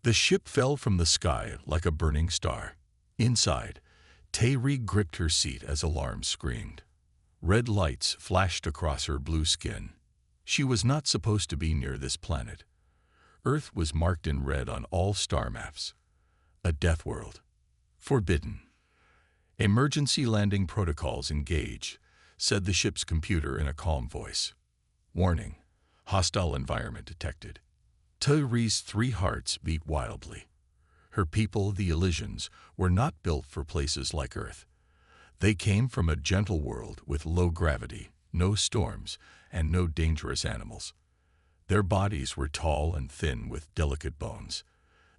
The ship fell from the sky like a burning star. Inside, Tayri gripped her seat as alarms screamed. Red lights flashed across her blue skin. She was not supposed to be near this planet. Earth was marked in red on all star maps. A death world. Forbidden. Emergency landing protocols engaged, said the ship's computer in a calm voice. Warning. Hostile environment detected. Tayri's 3 hearts beat wildly. Her people, the Elysians, were not built for places like Earth. They came from a gentle world with low gravity, no storms, and no dangerous animals. Their bodies were tall and thin with delicate bones.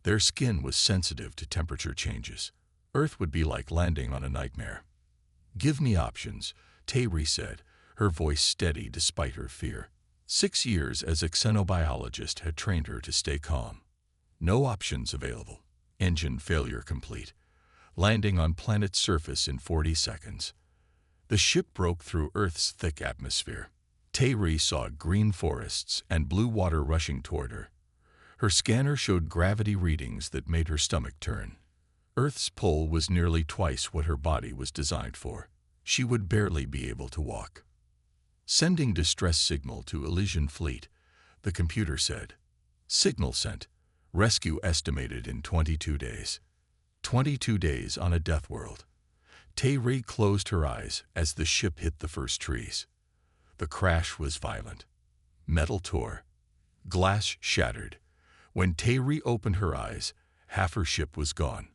Their skin was sensitive to temperature changes. Earth would be like landing on a nightmare. "Give me options," Tayri said, her voice steady despite her fear. 6 years as a xenobiologist had trained her to stay calm. No options available. Engine failure complete. Landing on planet's surface in 40 seconds. The ship broke through Earth's thick atmosphere. Tayri saw green forests and blue water rushing toward her. Her scanner showed gravity readings that made her stomach turn. Earth's pull was nearly twice what her body was designed for. She would barely be able to walk. Sending distress signal to Elysian fleet, the computer said. Signal sent. Rescue estimated in 22 days. 22 days on a death world. Tayri closed her eyes as the ship hit the first trees. The crash was violent. Metal tore. Glass shattered. When Tayri opened her eyes, half her ship was gone.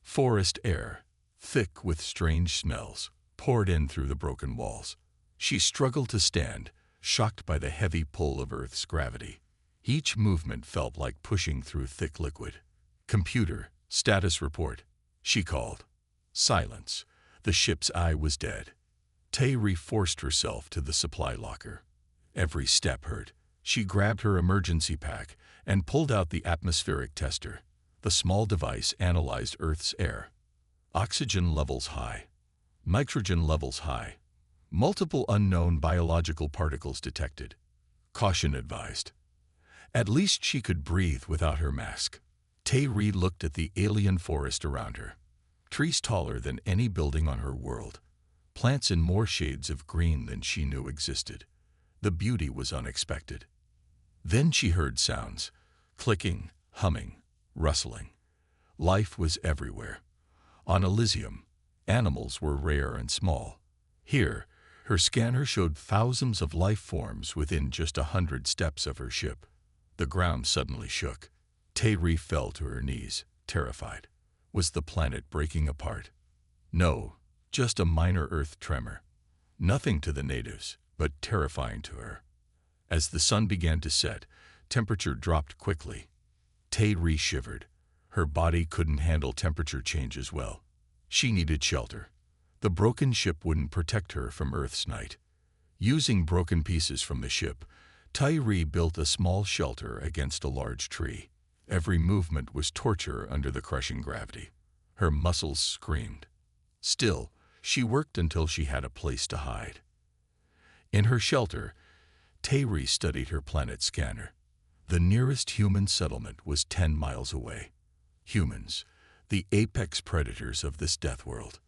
Forest air, thick with strange smells, poured in through the broken walls. She struggled to stand, shocked by the heavy pull of Earth's gravity. Each movement felt like pushing through thick liquid. "Computer, status report," she called. Silence. The ship's eye was dead. Tayri forced herself to the supply locker. Every step hurt. She grabbed her emergency pack and pulled out the atmospheric tester. The small device analyzed Earth's air. Oxygen levels high. Nitrogen levels high. Multiple unknown biological particles detected. Caution advised. At least she could breathe without her mask. Tayri looked at the alien forest around her. Trees taller than any building on her world. Plants in more shades of green than she knew existed. The beauty was unexpected. Then she heard sounds. Clicking, humming, rustling. Life was everywhere. On Elysium, animals were rare and small. Here, her scanner showed thousands of life forms within just 100 steps of her ship. The ground suddenly shook. Tayri fell to her knees, terrified. Was the planet breaking apart? No, just a minor Earth tremor. Nothing to the natives, but terrifying to her. As the sun began to set, temperature dropped quickly. Tayri shivered. Her body couldn't handle temperature changes well. She needed shelter. The broken ship wouldn't protect her from Earth's night. Using broken pieces from the ship, Tayri built a small shelter against a large tree. Every movement was torture under the crushing gravity. Her muscles screamed. Still, she worked until she had a place to hide. In her shelter, Tayri studied her planet scanner. The nearest human settlement was 10 miles away. Humans, the apex predators of this death world.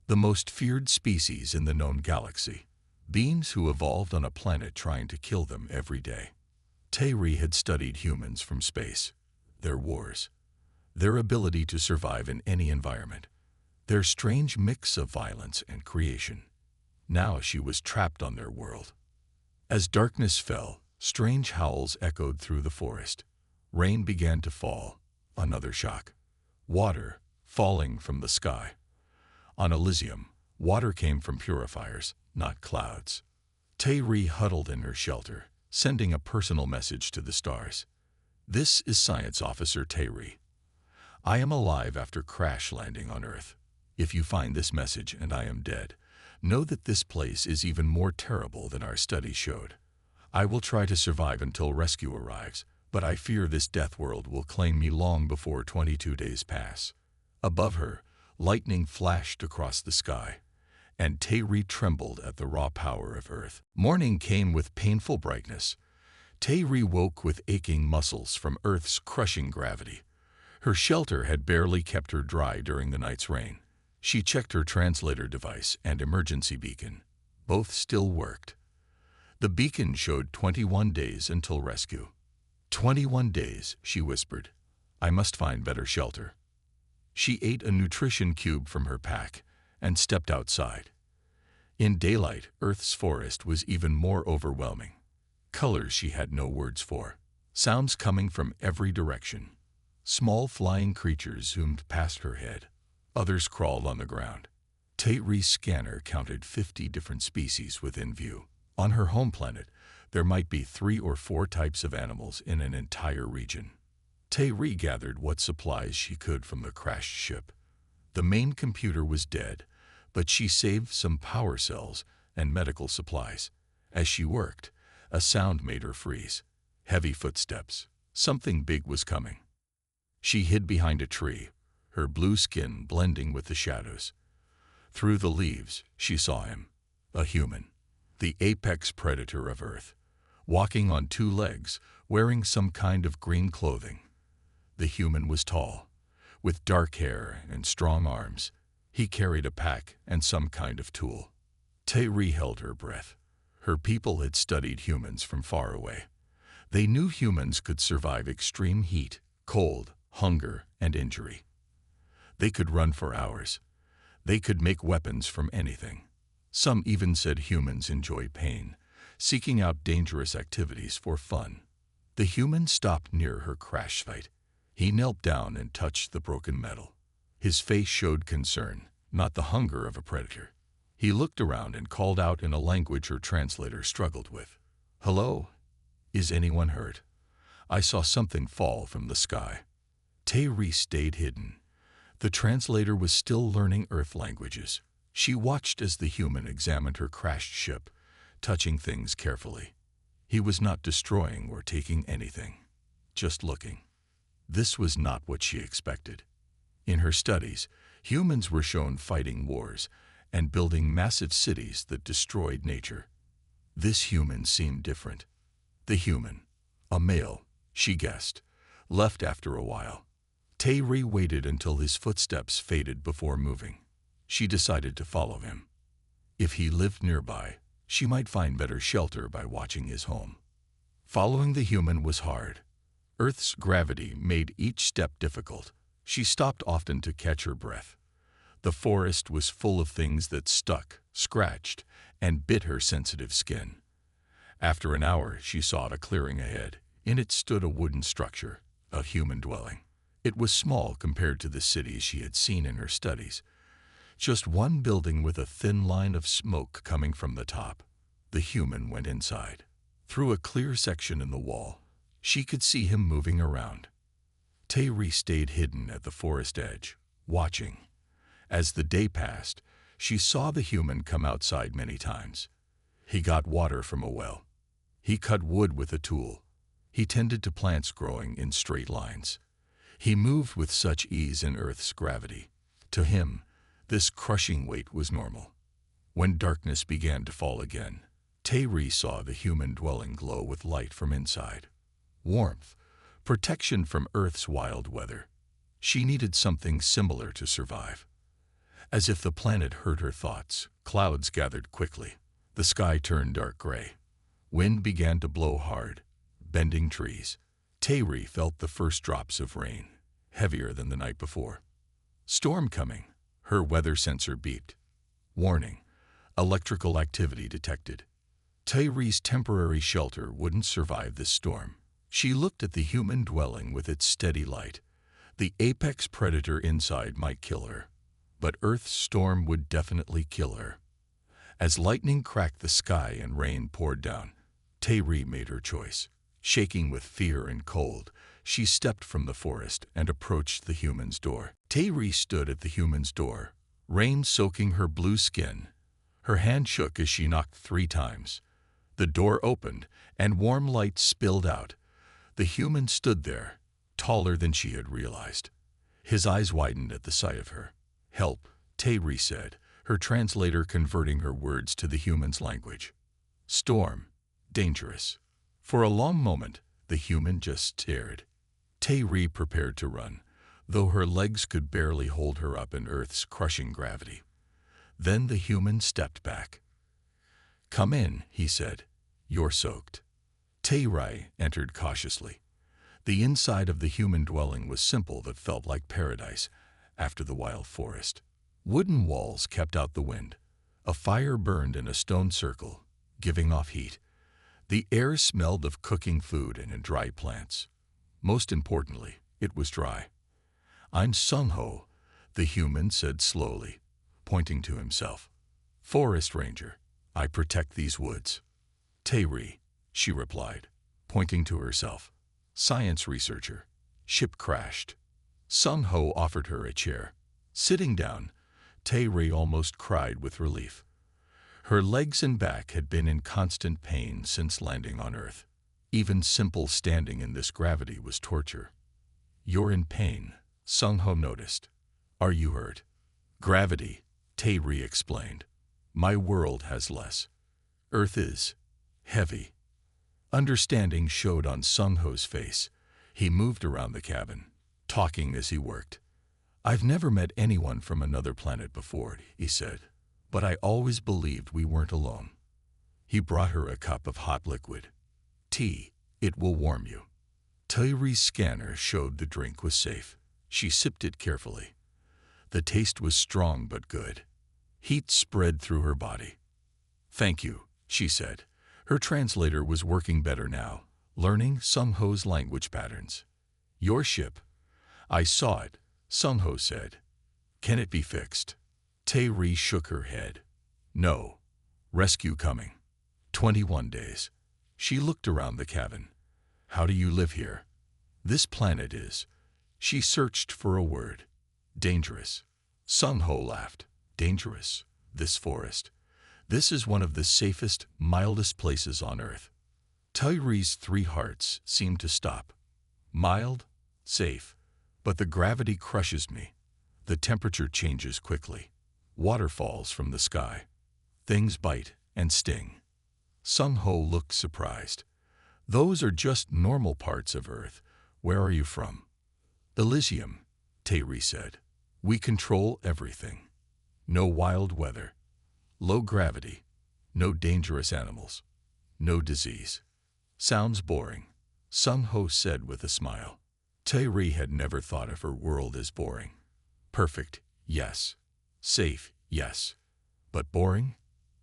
The most feared species in the known galaxy. Beings who evolved on a planet trying to kill them every day. Tayri had studied humans from space. Their wars. Their ability to survive in any environment. Their strange mix of violence and creation. Now she was trapped on their world. As darkness fell, strange howls echoed through the forest. Rain began to fall. Another shock. Water, falling from the sky. On Elysium, water came from purifiers, not clouds. Tayri huddled in her shelter, sending a personal message to the stars. This is Science Officer Tayri. I am alive after crash landing on Earth. If you find this message and I am dead, know that this place is even more terrible than our study showed. I will try to survive until rescue arrives, but I fear this death world will claim me long before 22 days pass. Above her, lightning flashed across the sky, and Tayri trembled at the raw power of Earth. Morning came with painful brightness. Tayri woke with aching muscles from Earth's crushing gravity. Her shelter had barely kept her dry during the night's rain. She checked her translator device and emergency beacon. Both still worked. The beacon showed 21 days until rescue. 21 days, she whispered. I must find better shelter. She ate a nutrition cube from her pack and stepped outside. In daylight, Earth's forest was even more overwhelming. Colors she had no words for. Sounds coming from every direction. Small flying creatures zoomed past her head. Others crawled on the ground. Taeree's scanner counted 50 different species within view. On her home planet, there might be 3 or 4 types of animals in an entire region. Taeree gathered what supplies she could from the crashed ship. The main computer was dead, but she saved some power cells and medical supplies. As she worked, a sound made her freeze. Heavy footsteps. Something big was coming. She hid behind a tree, her blue skin blending with the shadows. Through the leaves, she saw him, a human, the apex predator of Earth, walking on 2 legs, wearing some kind of green clothing. The human was tall, with dark hair and strong arms. He carried a pack and some kind of tool. Taeree held her breath. Her people had studied humans from far away. They knew humans could survive extreme heat, cold, hunger, and injury. They could run for hours. They could make weapons from anything. Some even said humans enjoy pain, seeking out dangerous activities for fun. The human stopped near her crash site. He knelt down and touched the broken metal. His face showed concern, not the hunger of a predator. He looked around and called out in a language her translator struggled with. Hello? Is anyone hurt? I saw something fall from the sky. Taeree stayed hidden. The translator was still learning Earth languages. She watched as the human examined her crashed ship, touching things carefully. He was not destroying or taking anything, just looking. This was not what she expected. In her studies, humans were shown fighting wars and building massive cities that destroyed nature. This human seemed different. The human, a male, she guessed, left after a while. Taeree waited until his footsteps faded before moving. She decided to follow him. If he lived nearby, she might find better shelter by watching his home. Following the human was hard. Earth's gravity made each step difficult. She stopped often to catch her breath. The forest was full of things that stuck, scratched, and bit her sensitive skin. After an hour, she saw a clearing ahead. In it stood a wooden structure, a human dwelling. It was small compared to the cities she had seen in her studies. Just one building with a thin line of smoke coming from the top. The human went inside. Through a clear section in the wall, she could see him moving around. Taeree stayed hidden at the forest edge, watching. As the day passed, she saw the human come outside many times. He got water from a well. He cut wood with a tool. He tended to plants growing in straight lines. He moved with such ease in Earth's gravity. To him, this crushing weight was normal. When darkness began to fall again, Taeree saw the human dwelling glow with light from inside. Warmth, protection from Earth's wild weather. She needed something similar to survive. As if the planet heard her thoughts, clouds gathered quickly. The sky turned dark gray. Wind began to blow hard, bending trees. Taeree felt the first drops of rain, heavier than the night before. Storm coming. Her weather sensor beeped. Warning, electrical activity detected. Taeree's temporary shelter wouldn't survive this storm. She looked at the human dwelling with its steady light. The apex predator inside might kill her, but Earth's storm would definitely kill her. As lightning cracked the sky and rain poured down, Taeree made her choice. Shaking with fear and cold, she stepped from the forest and approached the human's door. Taeree stood at the human's door, rain soaking her blue skin. Her hand shook as she knocked 3 times. The door opened, and warm light spilled out. The human stood there, taller than she had realized. His eyes widened at the sight of her. "Help," Taeree said, her translator converting her words to the human's language. "Storm. Dangerous." For a long moment, the human just stared. Taeree prepared to run, though her legs could barely hold her up in Earth's crushing gravity. Then the human stepped back. "Come in," he said. "You're soaked." Tae-rai entered cautiously. The inside of the human dwelling was simple but felt like paradise after the wild forest. Wooden walls kept out the wind. A fire burned in a stone circle, giving off heat. The air smelled of cooking food and dry plants. Most importantly, it was dry. "I'm Sung-ho," the human said slowly, pointing to himself. "Forest ranger. I protect these woods." "Tae-ri," she replied, pointing to herself. "Science researcher. Ship crashed." Sung-ho offered her a chair. Sitting down, Tae-ri almost cried with relief. Her legs and back had been in constant pain since landing on Earth. Even simple standing in this gravity was torture. "You're in pain," Sung-ho noticed. "Are you hurt?" "Gravity," Tae-ri explained. "My world has less. Earth is heavy." Understanding showed on Sung-ho's face. He moved around the cabin, talking as he worked. "I've never met anyone from another planet before," he said, "but I always believed we weren't alone." He brought her a cup of hot liquid. "Tea. It will warm you." Tae-ri's scanner showed the drink was safe. She sipped it carefully. The taste was strong but good. Heat spread through her body. "Thank you," she said. Her translator was working better now, learning Sung-ho's language patterns. "Your ship." "I saw it," Sung-ho said. "Can it be fixed?" Tae-ri shook her head. "No. Rescue coming. 21 days. She looked around the cabin. "How do you live here?" "This planet is." She searched for a word. "Dangerous." Sung-ho laughed. "Dangerous? This forest. This is one of the safest, mildest places on Earth." Tae-ri's 3 hearts seemed to stop. "Mild, safe, but the gravity crushes me. The temperature changes quickly. Water falls from the sky. Things bite and sting." Sung-ho looked surprised. "Those are just normal parts of Earth. Where are you from?" "Elysium," Tae-ri said. "We control everything. No wild weather. Low gravity. No dangerous animals. No disease." "Sounds boring," Sung-ho said with a smile. Tae-ri had never thought of her world as boring. Perfect, yes. Safe, yes. But boring?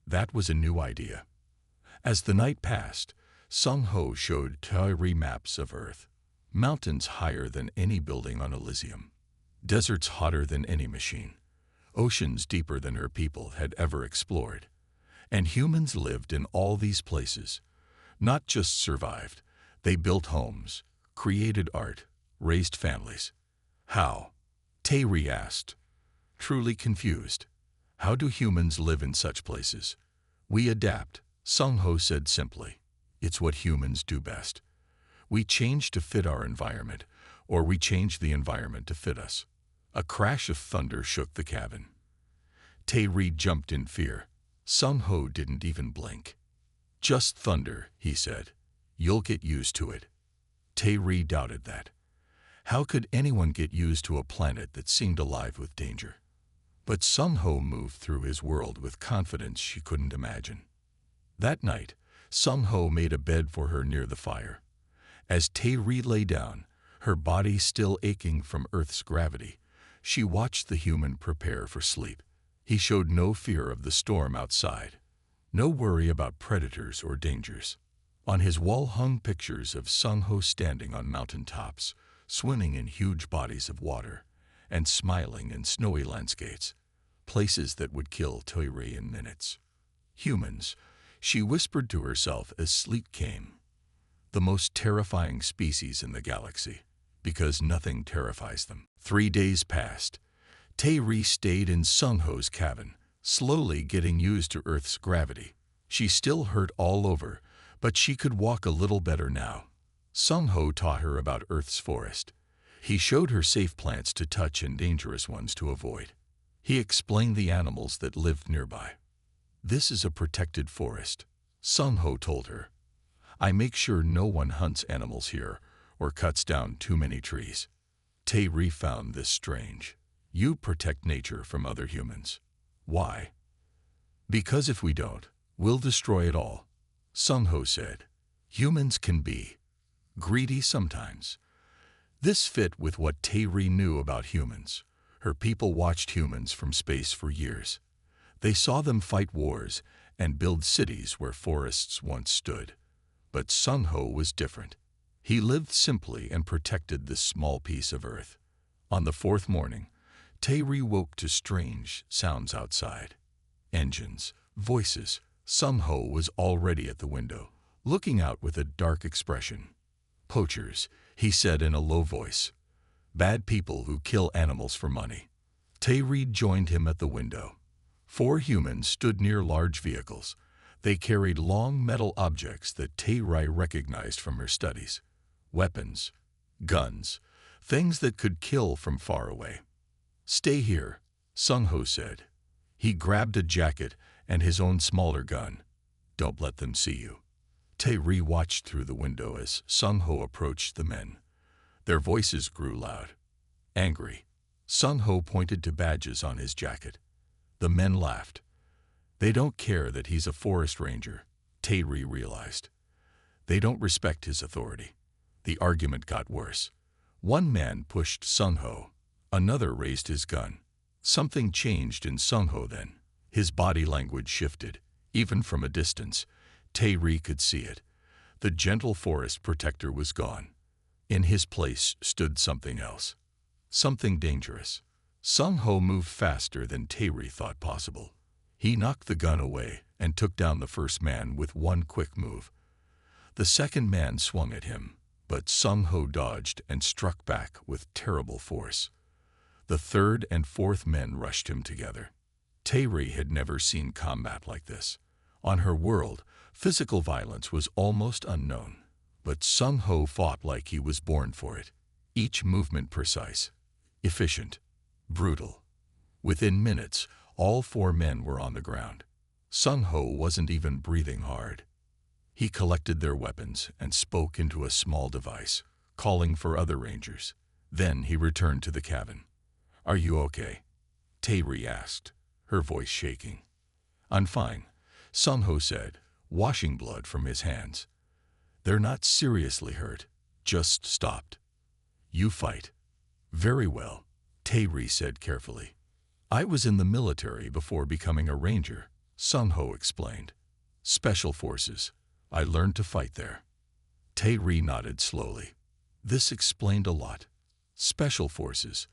That was a new idea. As the night passed, Sung-ho showed Tae-ri maps of Earth. Mountains higher than any building on Elysium. Deserts hotter than any machine. Oceans deeper than her people had ever explored. And humans lived in all these places. Not just survived. They built homes, created art, raised families. "How?" Tae-ri asked, truly confused. "How do humans live in such places?" "We adapt," Sung-ho said simply. "It's what humans do best. We change to fit our environment, or we change the environment to fit us." A crash of thunder shook the cabin. Tae-ri jumped in fear. Sung-ho didn't even blink. "Just thunder," he said. "You'll get used to it." Tae-ri doubted that. How could anyone get used to a planet that seemed alive with danger? But Sung-ho moved through his world with confidence she couldn't imagine. That night, Sung-ho made a bed for her near the fire. As Tae-ri lay down, her body still aching from Earth's gravity, she watched the human prepare for sleep. He showed no fear of the storm outside, no worry about predators or dangers. On his wall hung pictures of Sung-ho standing on mountain tops, swimming in huge bodies of water, and smiling in snowy landscapes, places that would kill Tae-ri in minutes. Humans, she whispered to herself as sleep came. The most terrifying species in the galaxy, because nothing terrifies them. 3 days passed. Tae-ri stayed in Sung-ho's cabin, slowly getting used to Earth's gravity. She still hurt all over, but she could walk a little better now. Sung-ho taught her about Earth's forest. He showed her safe plants to touch and dangerous ones to avoid. He explained the animals that lived nearby. "This is a protected forest," Sung-ho told her. "I make sure no one hunts animals here or cuts down too many trees." Tae-ri found this strange. You protect nature from other humans. Why? Because if we don't, we'll destroy it all, Sung-ho said. Humans can be greedy sometimes. This fit with what Tae-ri knew about humans. Her people watched humans from space for years. They saw them fight wars and build cities where forests once stood. But Sung-ho was different. He lived simply and protected this small piece of earth. On the fourth morning, Tae-ri woke to strange sounds outside. Engines, voices. Sung-ho was already at the window, looking out with a dark expression. Poachers, he said in a low voice. Bad people who kill animals for money. Tae-ri joined him at the window. 4 humans stood near large vehicles. They carried long metal objects that Tae-ri recognized from her studies. Weapons, guns, things that could kill from far away. Stay here, Sung-ho said. He grabbed a jacket and his own smaller gun. Don't let them see you. Tae-ri watched through the window as Sung-ho approached the men. Their voices grew loud. Angry, Sung-ho pointed to badges on his jacket. The men laughed. They don't care that he's a forest ranger, Tae-ri realized. They don't respect his authority. The argument got worse. One man pushed Sung-ho. Another raised his gun. Something changed in Sung-ho then. His body language shifted. Even from a distance, Tae-ri could see it. The gentle forest protector was gone. In his place stood something else. Something dangerous. Sung-ho moved faster than Tae-ri thought possible. He knocked the gun away and took down the first man with one quick move. The second man swung at him, but Sung-ho dodged and struck back with terrible force. The third and fourth men rushed him together. Tae-ri had never seen combat like this. On her world, physical violence was almost unknown, but Sung-ho fought like he was born for it. Each movement precise, efficient, brutal. Within minutes, all 4 men were on the ground. Sung-ho wasn't even breathing hard. He collected their weapons and spoke into a small device, calling for other rangers. Then he returned to the cabin. Are you okay? Tae-ri asked, her voice shaking. I'm fine, Sung-ho said, washing blood from his hands. They're not seriously hurt, just stopped. You fight. Very well, Tae-ri said carefully. I was in the military before becoming a ranger, Sung-ho explained. Special forces. I learned to fight there. Tae-ri nodded slowly. This explained a lot. Special forces.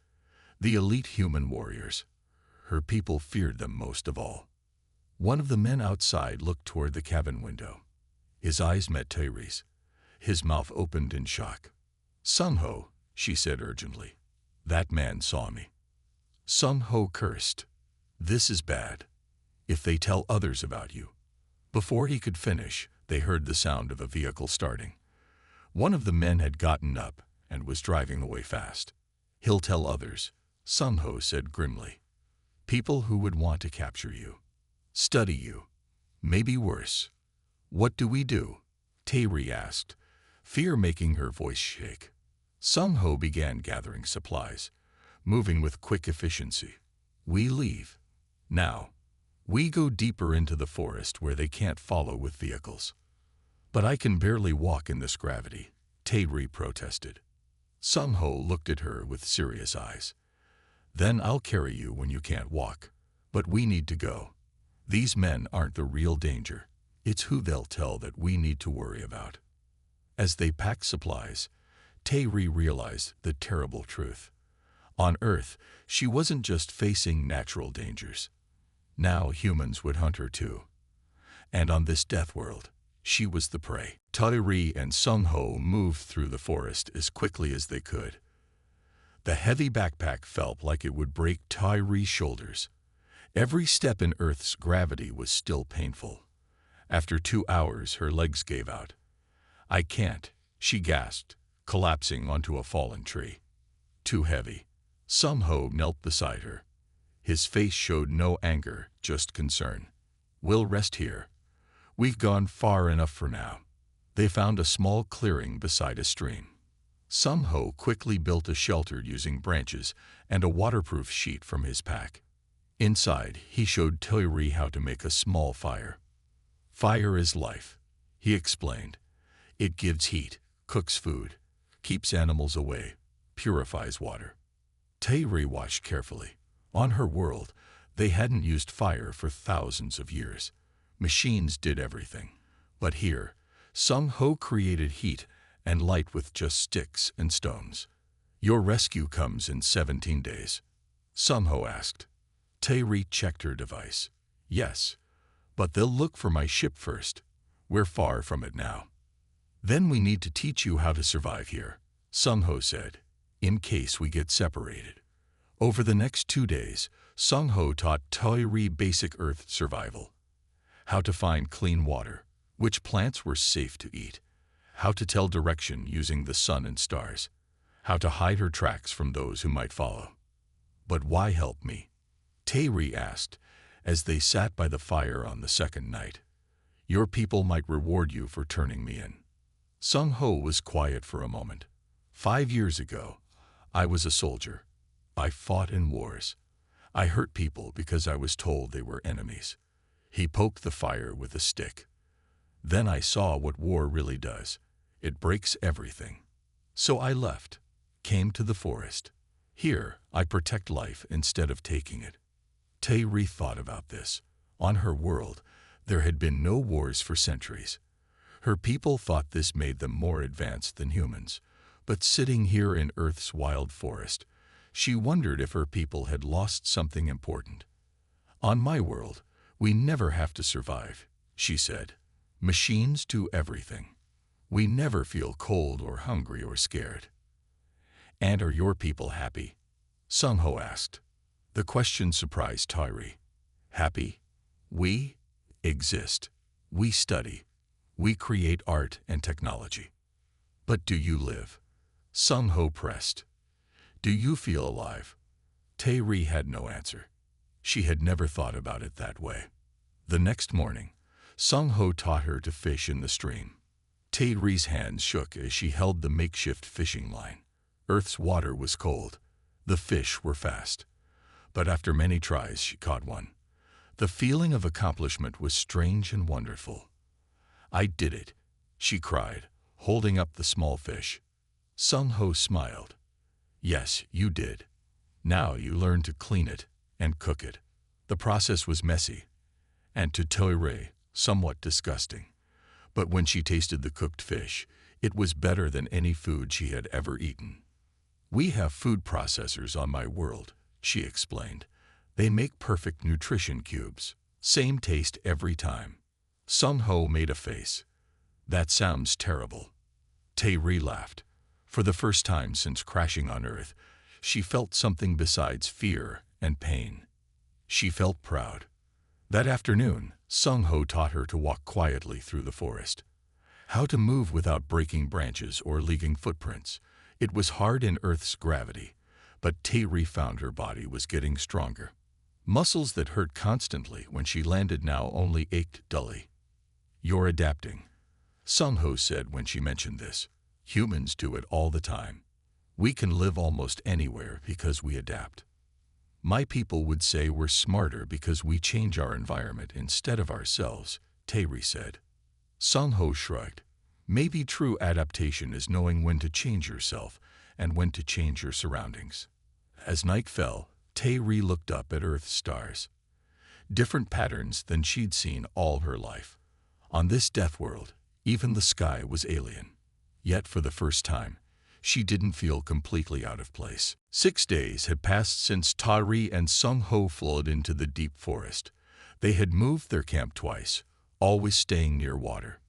The elite human warriors. Her people feared them most of all. One of the men outside looked toward the cabin window. His eyes met Tae-ri's. His mouth opened in shock. Sung-ho, she said urgently. That man saw me. Sung-ho cursed. This is bad. If they tell others about you. Before he could finish, they heard the sound of a vehicle starting. One of the men had gotten up and was driving away fast. He'll tell others, Sung-ho said grimly. People who would want to capture you. Study you. Maybe worse. What do we do? Tae-ri asked, fear making her voice shake. Sung-ho began gathering supplies, moving with quick efficiency. We leave. Now. We go deeper into the forest where they can't follow with vehicles. But I can barely walk in this gravity, Tae-ri protested. Sung-ho looked at her with serious eyes. Then I'll carry you when you can't walk. But we need to go. These men aren't the real danger. It's who they'll tell that we need to worry about. As they packed supplies, Tae-ri realized the terrible truth. On Earth, she wasn't just facing natural dangers. Now humans would hunt her too. And on this death world, she was the prey. Tae-ri and Sung-ho moved through the forest as quickly as they could. The heavy backpack felt like it would break Tae-ri's shoulders. Every step in Earth's gravity was still painful. After 2 hours, her legs gave out. I can't, she gasped, collapsing onto a fallen tree. Too heavy. Sung-ho knelt beside her. His face showed no anger, just concern. We'll rest here. We've gone far enough for now. They found a small clearing beside a stream. Sung Ho quickly built a shelter using branches and a waterproof sheet from his pack. Inside, he showed Tae-ri how to make a small fire. Fire is life, he explained. It gives heat, cooks food, keeps animals away, purifies water. Tae-ri watched carefully. On her world, they hadn't used fire for thousands of years. Machines did everything. But here, Sung Ho created heat and light with just sticks and stones. Your rescue comes in 17 days. Sung Ho asked. Tae-ri checked her device. Yes, but they'll look for my ship first. We're far from it now. Then we need to teach you how to survive here, Sung Ho said, in case we get separated. Over the next 2 days, Sung Ho taught Tae-ri basic Earth survival. How to find clean water, which plants were safe to eat, how to tell direction using the sun and stars, how to hide her tracks from those who might follow. But why help me? Tae-ri asked, as they sat by the fire on the second night. Your people might reward you for turning me in. Sung Ho was quiet for a moment. 5 years ago, I was a soldier. I fought in wars. I hurt people because I was told they were enemies. He poked the fire with a stick. Then I saw what war really does. It breaks everything. So I left, came to the forest. Here, I protect life instead of taking it. Tae-ri thought about this. On her world, there had been no wars for centuries. Her people thought this made them more advanced than humans. But sitting here in Earth's wild forest, she wondered if her people had lost something important. On my world, we never have to survive, she said. Machines do everything. We never feel cold or hungry or scared. And are your people happy? Sung Ho asked. The question surprised Tae-ri. Happy? We exist. We study. We create art and technology. But do you live? Sung Ho pressed. Do you feel alive? Tae-ri had no answer. She had never thought about it that way. The next morning, Sung Ho taught her to fish in the stream. Tae-ri's hands shook as she held the makeshift fishing line. Earth's water was cold. The fish were fast. But after many tries, she caught one. The feeling of accomplishment was strange and wonderful. I did it, she cried, holding up the small fish. Sung Ho smiled. Yes, you did. Now you learn to clean it and cook it. The process was messy, and to Tae-ri, somewhat disgusting. But when she tasted the cooked fish, it was better than any food she had ever eaten. We have food processors on my world, she explained. They make perfect nutrition cubes. Same taste every time. Sung Ho made a face. That sounds terrible. Tae-ri laughed. For the first time since crashing on Earth, she felt something besides fear and pain. She felt proud. That afternoon, Sung Ho taught her to walk quietly through the forest. How to move without breaking branches or leaving footprints. It was hard in Earth's gravity, but Tae-ri found her body was getting stronger. Muscles that hurt constantly when she landed now only ached dully. You're adapting, Sung Ho said when she mentioned this. Humans do it all the time. We can live almost anywhere because we adapt. My people would say we're smarter because we change our environment instead of ourselves, Tae-ri said. Sung Ho shrugged. Maybe true adaptation is knowing when to change yourself and when to change your surroundings. As night fell, Tae-ri looked up at Earth's stars. Different patterns than she'd seen all her life. On this death world, even the sky was alien. Yet for the first time, she didn't feel completely out of place. 6 days had passed since Tae-ri and Sung Ho flowed into the deep forest. They had moved their camp twice, always staying near water.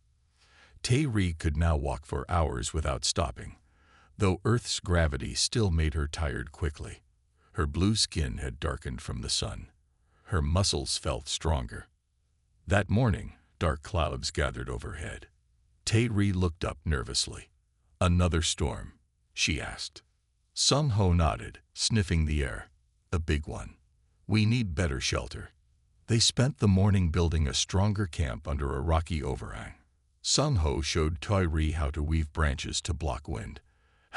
Tae-ri could now walk for hours without stopping, though Earth's gravity still made her tired quickly. Her blue skin had darkened from the sun. Her muscles felt stronger. That morning, dark clouds gathered overhead. Tae-ri looked up nervously. Another storm, she asked. Sung Ho nodded, sniffing the air. A big one. We need better shelter. They spent the morning building a stronger camp under a rocky overhang. Sung Ho showed Tae-ri how to weave branches to block wind,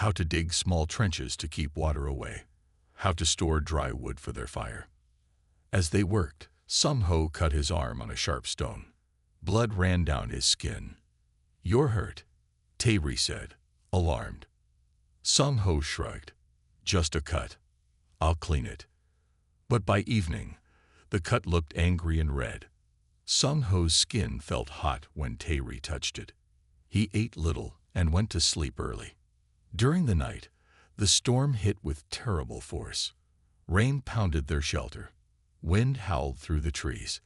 how to dig small trenches to keep water away, how to store dry wood for their fire. As they worked, Sung Ho cut his arm on a sharp stone. Blood ran down his skin. "You're hurt," Tae-ri said, alarmed. Sung Ho shrugged. "Just a cut. I'll clean it." But by evening, the cut looked angry and red. Sung Ho's skin felt hot when Tae-ri touched it. He ate little and went to sleep early. During the night, the storm hit with terrible force. Rain pounded their shelter. Wind howled through the trees.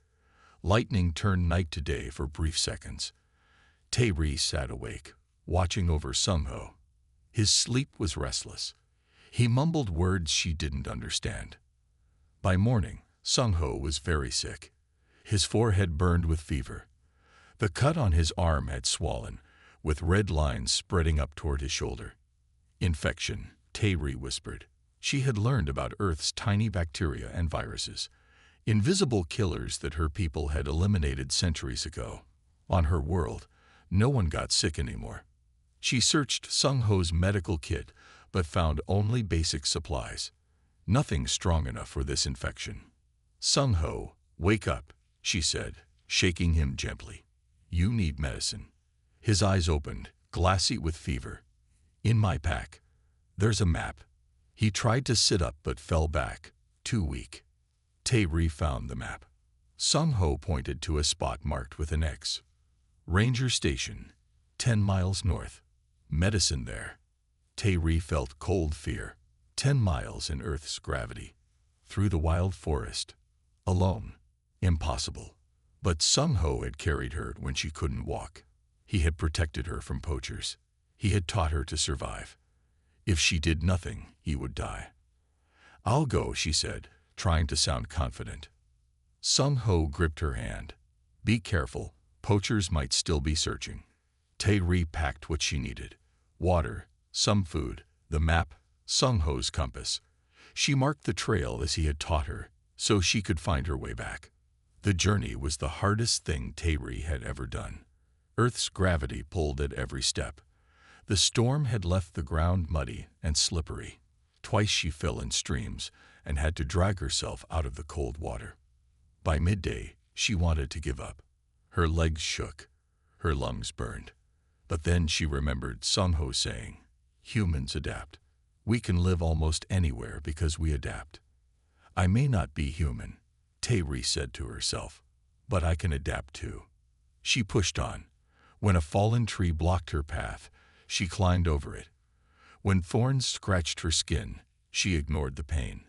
Lightning turned night to day for brief seconds. Tae-ri sat awake, watching over Sung Ho. His sleep was restless. He mumbled words she didn't understand. By morning, Sung Ho was very sick. His forehead burned with fever. The cut on his arm had swollen, with red lines spreading up toward his shoulder. "Infection," Tae-ri whispered. She had learned about Earth's tiny bacteria and viruses, invisible killers that her people had eliminated centuries ago. On her world, no one got sick anymore. She searched Sung Ho's medical kit, but found only basic supplies. Nothing strong enough for this infection. "Sung Ho, wake up," she said, shaking him gently. "You need medicine." His eyes opened, glassy with fever. "In my pack. There's a map." He tried to sit up but fell back, too weak. Tae-ri found the map. Sung Ho pointed to a spot marked with an X. "Ranger Station, 10 miles north. Medicine there." Tae-ri felt cold fear. 10 miles in Earth's gravity. Through the wild forest. Alone. Impossible. But Sung Ho had carried her when she couldn't walk. He had protected her from poachers. He had taught her to survive. If she did nothing, he would die. "I'll go," she said, trying to sound confident. Sung Ho gripped her hand. "Be careful. Poachers might still be searching." Tae-ri packed what she needed. Water, some food, the map, Sung Ho's compass. She marked the trail as he had taught her, so she could find her way back. The journey was the hardest thing Tae-ri had ever done. Earth's gravity pulled at every step. The storm had left the ground muddy and slippery. Twice she fell in streams and had to drag herself out of the cold water. By midday, she wanted to give up. Her legs shook. Her lungs burned. But then she remembered Sung Ho saying, "Humans adapt. We can live almost anywhere because we adapt." "I may not be human," Tae-ri said to herself, "but I can adapt too." She pushed on. When a fallen tree blocked her path, she climbed over it. When thorns scratched her skin, she ignored the pain.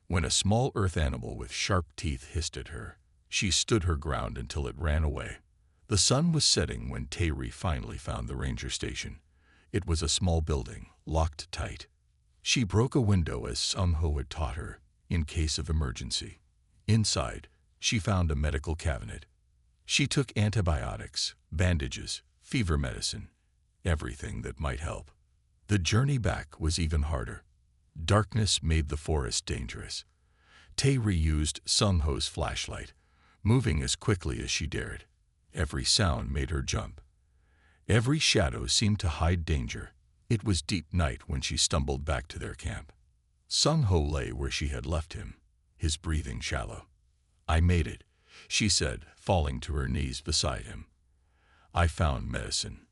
When a small earth animal with sharp teeth hissed at her, she stood her ground until it ran away. The sun was setting when Tae-ri finally found the ranger station. It was a small building, locked tight. She broke a window as Sung Ho had taught her, in case of emergency. Inside, she found a medical cabinet. She took antibiotics, bandages, fever medicine, everything that might help. The journey back was even harder. Darkness made the forest dangerous. Tae-ri used Sung Ho's flashlight, moving as quickly as she dared. Every sound made her jump. Every shadow seemed to hide danger. It was deep night when she stumbled back to their camp. Sung Ho lay where she had left him, his breathing shallow. "I made it," she said, falling to her knees beside him. "I found medicine."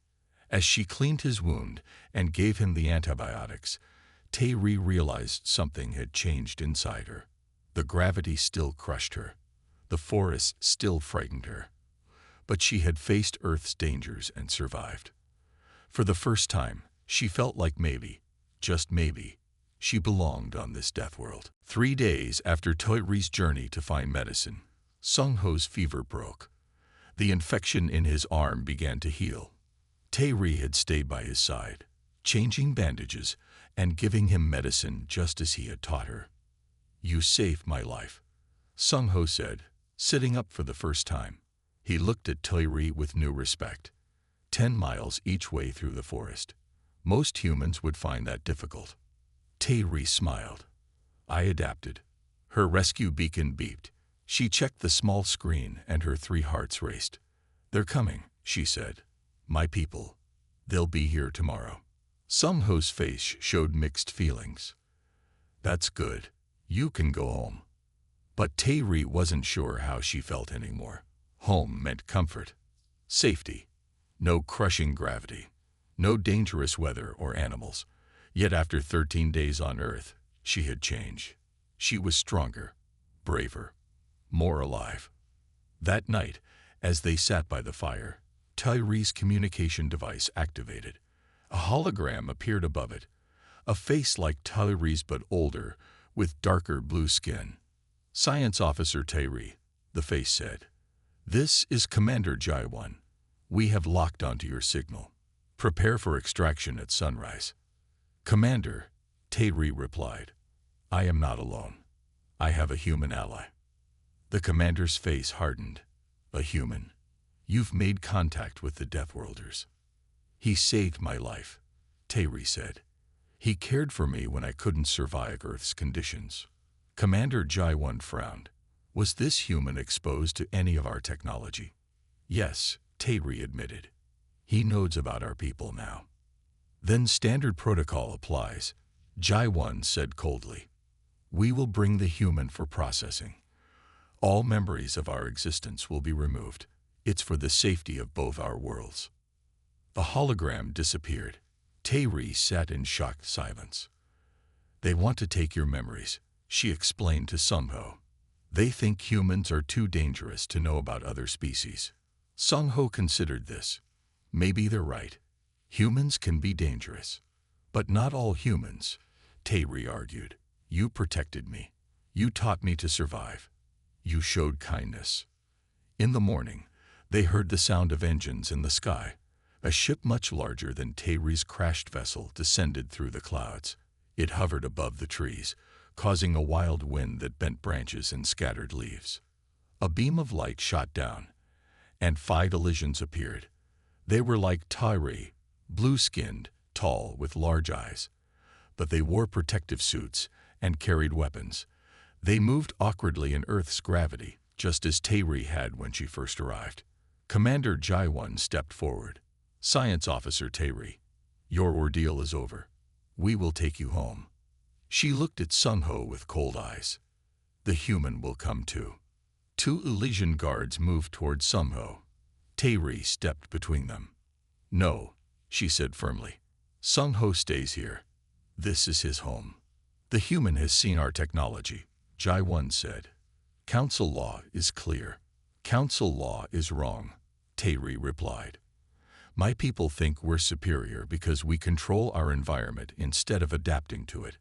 As she cleaned his wound and gave him the antibiotics, Tae-ri realized something had changed inside her. The gravity still crushed her. The forest still frightened her. But she had faced Earth's dangers and survived. For the first time, she felt like maybe, just maybe, she belonged on this death world. 3 days after Tae-ri's journey to find medicine, Sung Ho's fever broke. The infection in his arm began to heal. Tae-ri had stayed by his side, changing bandages and giving him medicine just as he had taught her. "You saved my life," Sung Ho said, sitting up for the first time. He looked at Tae-ri with new respect. 10 miles each way through the forest. Most humans would find that difficult. Tae-ri smiled. "I adapted." Her rescue beacon beeped. She checked the small screen and her 3 hearts raced. "They're coming," she said. "My people. They'll be here tomorrow." Sung-ho's face showed mixed feelings. That's good. You can go home. But Tae-ri wasn't sure how she felt anymore. Home meant comfort, safety, no crushing gravity, no dangerous weather or animals. Yet after 13 days on Earth, she had changed. She was stronger, braver, more alive. That night, as they sat by the fire, Tae-ri's communication device activated. A hologram appeared above it, a face like Tae-ri's but older, with darker blue skin. "Science Officer Tae-ri," the face said. "This is Commander Jae-won. We have locked onto your signal. Prepare for extraction at sunrise." "Commander," Tae-ri replied, "I am not alone. I have a human ally." The commander's face hardened. "A human? You've made contact with the Deathworlders." "He saved my life," Tae-ri said. "He cared for me when I couldn't survive Earth's conditions." Commander Jae-won frowned. "Was this human exposed to any of our technology?" "Yes," Tae-ri admitted. "He knows about our people now." "Then standard protocol applies," Jae-won said coldly. "We will bring the human for processing. All memories of our existence will be removed. It's for the safety of both our worlds." The hologram disappeared. Tae-ri sat in shocked silence. "They want to take your memories," she explained to Sung-ho. "They think humans are too dangerous to know about other species." Sung-ho considered this. Maybe they're right. Humans can be dangerous. But not all humans, Tae-ri argued. "You protected me. You taught me to survive. You showed kindness." In the morning, they heard the sound of engines in the sky. A ship much larger than Tae-ri's crashed vessel descended through the clouds. It hovered above the trees, causing a wild wind that bent branches and scattered leaves. A beam of light shot down, and 5 Elysians appeared. They were like Tae-ri, blue-skinned, tall, with large eyes. But they wore protective suits and carried weapons. They moved awkwardly in Earth's gravity, just as Tae-ri had when she first arrived. Commander Jae-won stepped forward. "Science Officer Tae-ri, your ordeal is over. We will take you home." She looked at Sung-ho with cold eyes. "The human will come too." 2 Elysian guards moved toward Sung-ho. Tae-ri stepped between them. "No," she said firmly. "Sung-ho stays here. This is his home." "The human has seen our technology," Jae-won said. "Council law is clear." "Council law is wrong," Tae-ri replied. "My people think we're superior because we control our environment instead of adapting to it.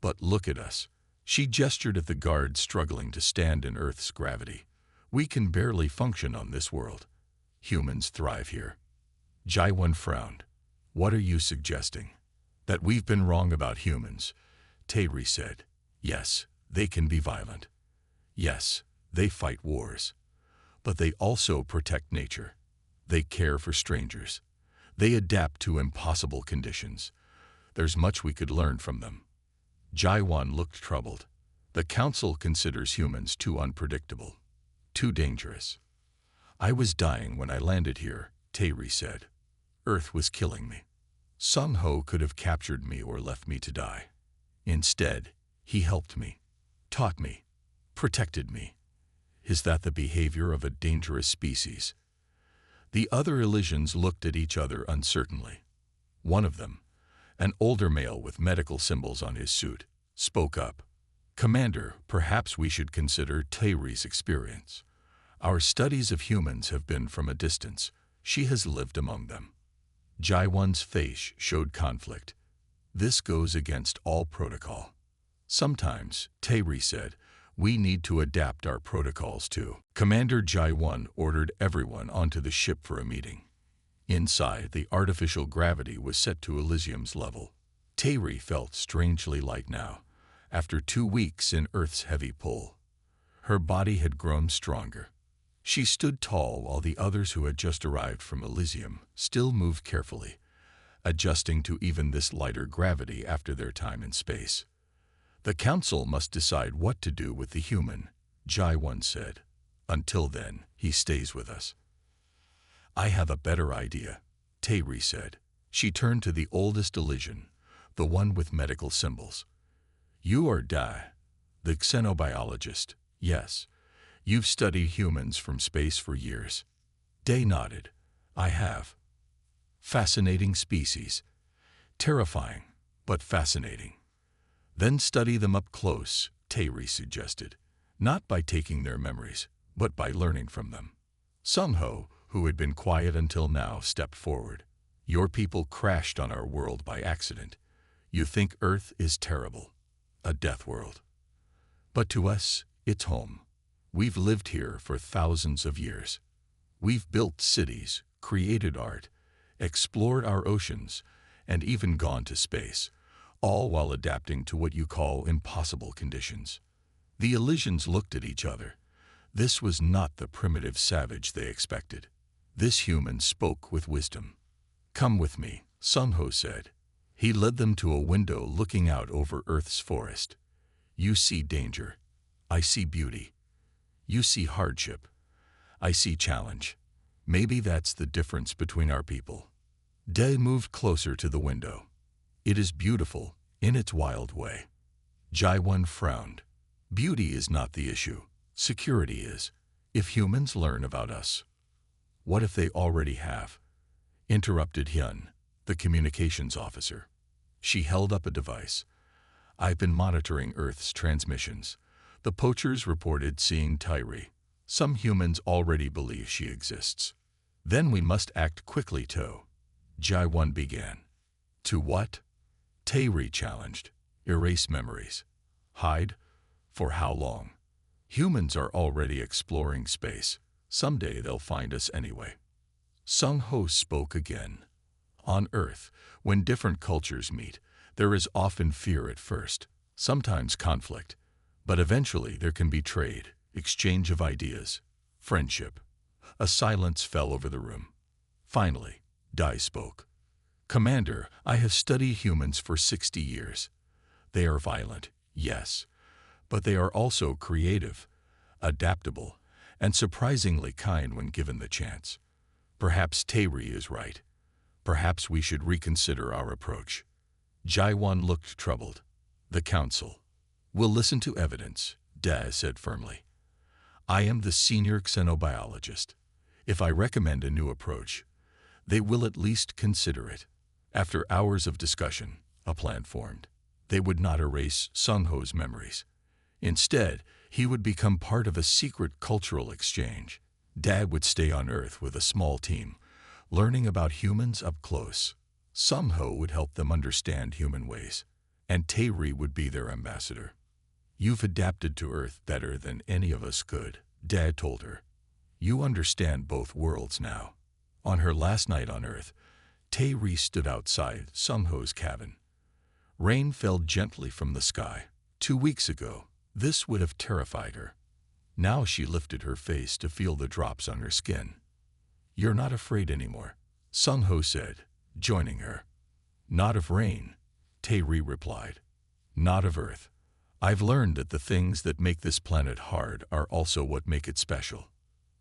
But look at us." She gestured at the guards struggling to stand in Earth's gravity. "We can barely function on this world. Humans thrive here." Jae-won frowned. "What are you suggesting?" "That we've been wrong about humans," Tae-ri said. "Yes, they can be violent. Yes, they fight wars. But they also protect nature. They care for strangers. They adapt to impossible conditions. There's much we could learn from them." Jae-won looked troubled. "The council considers humans too unpredictable, too dangerous." "I was dying when I landed here," Tae-ri said. "Earth was killing me. Sung-ho could have captured me or left me to die. Instead, he helped me, taught me, protected me. Is that the behavior of a dangerous species?" The other Elysians looked at each other uncertainly. One of them, an older male with medical symbols on his suit, spoke up. "Commander, perhaps we should consider Tae-ri's experience. Our studies of humans have been from a distance. She has lived among them." Jae-won's face showed conflict. "This goes against all protocol." "Sometimes," Tae-ri said, "we need to adapt our protocols too." Commander Jae-won ordered everyone onto the ship for a meeting. Inside, the artificial gravity was set to Elysium's level. Tae-ri felt strangely light now, after 2 weeks in Earth's heavy pull. Her body had grown stronger. She stood tall while the others who had just arrived from Elysium still moved carefully, adjusting to even this lighter gravity after their time in space. "The council must decide what to do with the human," Jae-won said. "Until then, he stays with us." "I have a better idea," Tae-ri said. She turned to the oldest Elysian, the one with medical symbols. You are Da, the xenobiologist. Yes, you've studied humans from space for years. Day nodded. I have. Fascinating species. Terrifying, but fascinating. Then study them up close, Tairi suggested. Not by taking their memories, but by learning from them. Sung-ho, who had been quiet until now, stepped forward. Your people crashed on our world by accident. You think Earth is terrible, a death world. But to us, it's home. We've lived here for thousands of years. We've built cities, created art, explored our oceans, and even gone to space, all while adapting to what you call impossible conditions. The Elysians looked at each other. This was not the primitive savage they expected. This human spoke with wisdom. Come with me, Sung-ho said. He led them to a window looking out over Earth's forest. You see danger. I see beauty. You see hardship. I see challenge. Maybe that's the difference between our people. Dae moved closer to the window. It is beautiful, in its wild way. Jaewon frowned. Beauty is not the issue. Security is. If humans learn about us. What if they already have? Interrupted Hyun, the communications officer. She held up a device. I've been monitoring Earth's transmissions. The poachers reported seeing Tairi. Some humans already believe she exists. Then we must act quickly, To. Jaewon began. To what? Tairi challenged. Erase memories. Hide? For how long? Humans are already exploring space. Someday they'll find us anyway. Sung-ho spoke again. On Earth, when different cultures meet, there is often fear at first, sometimes conflict, but eventually there can be trade, exchange of ideas, friendship. A silence fell over the room. Finally, Dai spoke. Commander, I have studied humans for 60 years. They are violent, yes, but they are also creative, adaptable, and surprisingly kind when given the chance. Perhaps Tairi is right. Perhaps we should reconsider our approach. Jaewon looked troubled. The council. We'll listen to evidence, Da said firmly. I am the senior xenobiologist. If I recommend a new approach, they will at least consider it. After hours of discussion, a plan formed. They would not erase Sung-ho's memories. Instead, he would become part of a secret cultural exchange. Dad would stay on Earth with a small team, learning about humans up close. Sung-ho would help them understand human ways, and Tairi would be their ambassador. You've adapted to Earth better than any of us could, Dad told her. You understand both worlds now. On her last night on Earth, Tairi stood outside Sung-ho's cabin. Rain fell gently from the sky. 2 weeks ago, this would have terrified her. Now she lifted her face to feel the drops on her skin. You're not afraid anymore, Sung-ho said, joining her. Not of rain, Tairi replied. Not of Earth. I've learned that the things that make this planet hard are also what make it special.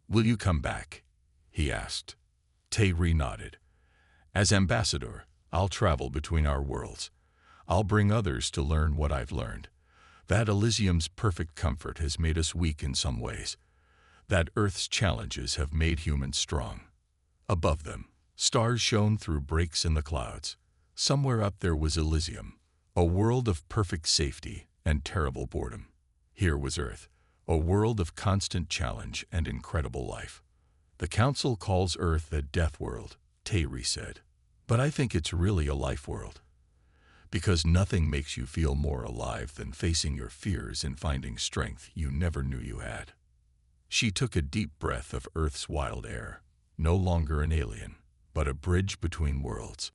Will you come back? He asked. Tairi nodded. As ambassador, I'll travel between our worlds. I'll bring others to learn what I've learned. That Elysium's perfect comfort has made us weak in some ways. That Earth's challenges have made humans strong. Above them, stars shone through breaks in the clouds. Somewhere up there was Elysium, a world of perfect safety and terrible boredom. Here was Earth, a world of constant challenge and incredible life. The Council calls Earth a death world, Tairi said. But I think it's really a life world. Because nothing makes you feel more alive than facing your fears and finding strength you never knew you had. She took a deep breath of Earth's wild air, no longer an alien, but a bridge between worlds.